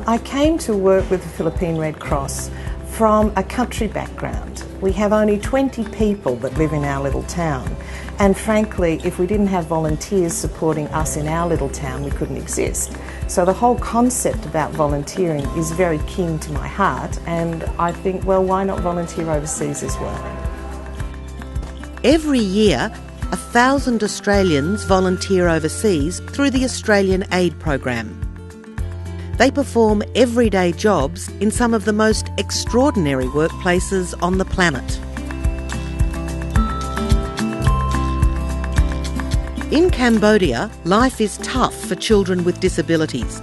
I came to work with the Philippine Red Cross from a country background. We have only 20 people that live in our little town, and frankly, if we didn't have volunteers supporting us in our little town, we couldn't exist. So the whole concept about volunteering is very keen to my heart, and I think, well, why not volunteer overseas as well? Every year, 1,000 Australians volunteer overseas through the Australian Aid Program. They perform everyday jobs in some of the most extraordinary workplaces on the planet. In Cambodia, life is tough for children with disabilities.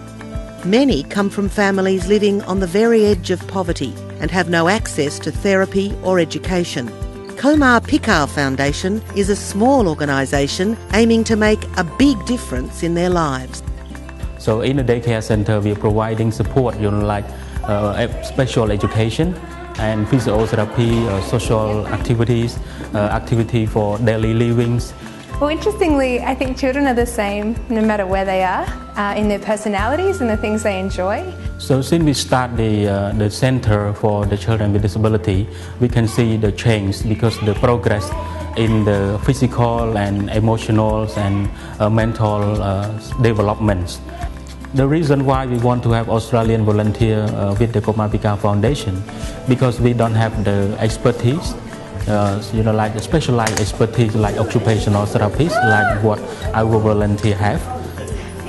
Many come from families living on the very edge of poverty and have no access to therapy or education. Komar Pikar Foundation is a small organisation aiming to make a big difference in their lives. So in the daycare center, we are providing support, like special education and physiotherapy, social activities, activity for daily livings. Well, interestingly, I think children are the same no matter where they are, in their personalities and the things they enjoy. So since we start the center for the children with disability, we can see the change because the progress in the physical and emotional and mental developments. The reason why we want to have Australian volunteer with the Komar Pikar Foundation, because we don't have the expertise, like the specialized expertise like occupational therapists, like what our volunteer have.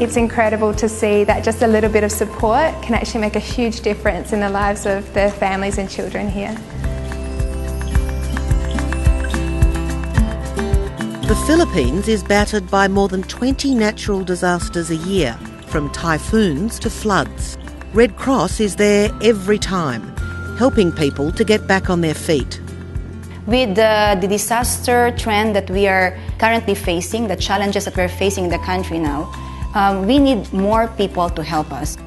It's incredible to see that just a little bit of support can actually make a huge difference in the lives of the families and children here. The Philippines is battered by more than 20 natural disasters a year, from typhoons to floods. Red Cross is there every time, helping people to get back on their feet. With the disaster trend that we are currently facing, the challenges that we're facing in the country now, we need more people to help us.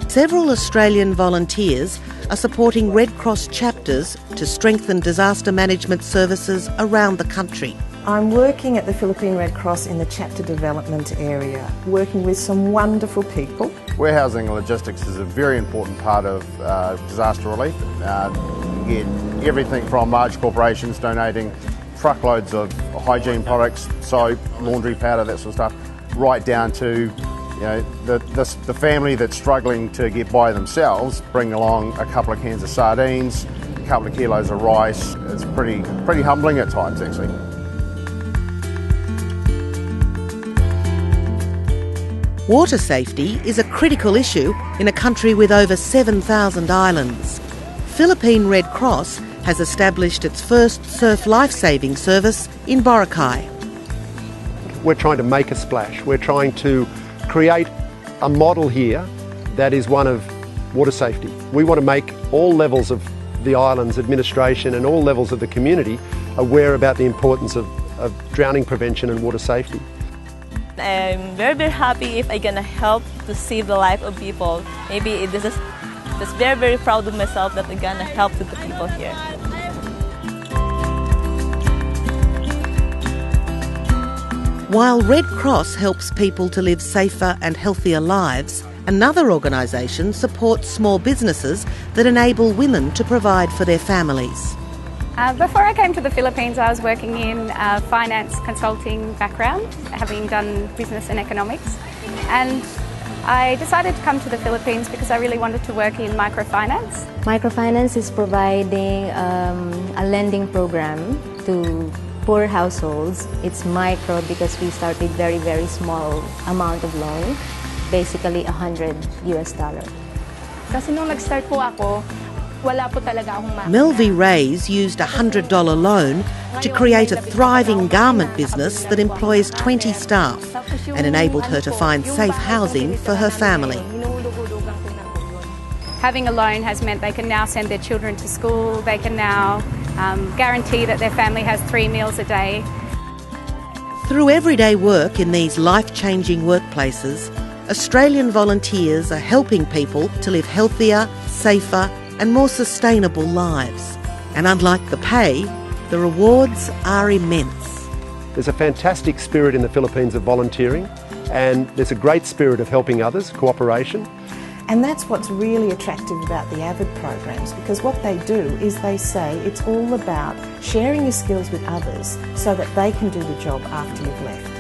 Several Australian volunteers are supporting Red Cross chapters to strengthen disaster management services around the country. I'm working at the Philippine Red Cross in the chapter development area, working with some wonderful people. Warehousing and logistics is a very important part of disaster relief. You get everything from large corporations donating truckloads of hygiene products, soap, laundry powder, that sort of stuff, right down to the family that's struggling to get by themselves, bring along a couple of cans of sardines, a couple of kilos of rice. It's pretty humbling at times, actually. Water safety is a critical issue in a country with over 7,000 islands. Philippine Red Cross has established its first surf life-saving service in Boracay. We're trying to make a splash. We're trying to create a model here that is one of water safety. We want to make all levels of the island's administration and all levels of the community aware about the importance of drowning prevention and water safety. I'm very happy if I'm gonna help to save the life of people. Maybe this is just very proud of myself that I'm gonna help to the people here. While Red Cross helps people to live safer and healthier lives, another organisation supports small businesses that enable women to provide for their families. Before I came to the Philippines, I was working in a finance consulting background, having done business and economics. And I decided to come to the Philippines because I really wanted to work in microfinance. Microfinance is providing a lending program to poor households. It's micro because we started very small amount of loan, basically $100 US. Kasi nung nag-start po ako, wala po talaga akong Melvie Reyes used a $100 loan to create a thriving garment business that employs 20 staff and enabled her to find safe housing for her family. Having a loan has meant they can now send their children to school, they can now guarantee that their family has 3 meals a day. Through everyday work in these life-changing workplaces, Australian volunteers are helping people to live healthier, safer and more sustainable lives. And unlike the pay, the rewards are immense. There's a fantastic spirit in the Philippines of volunteering, and there's a great spirit of helping others, cooperation. And that's what's really attractive about the Avid programs, because what they do is they say it's all about sharing your skills with others so that they can do the job after you've left.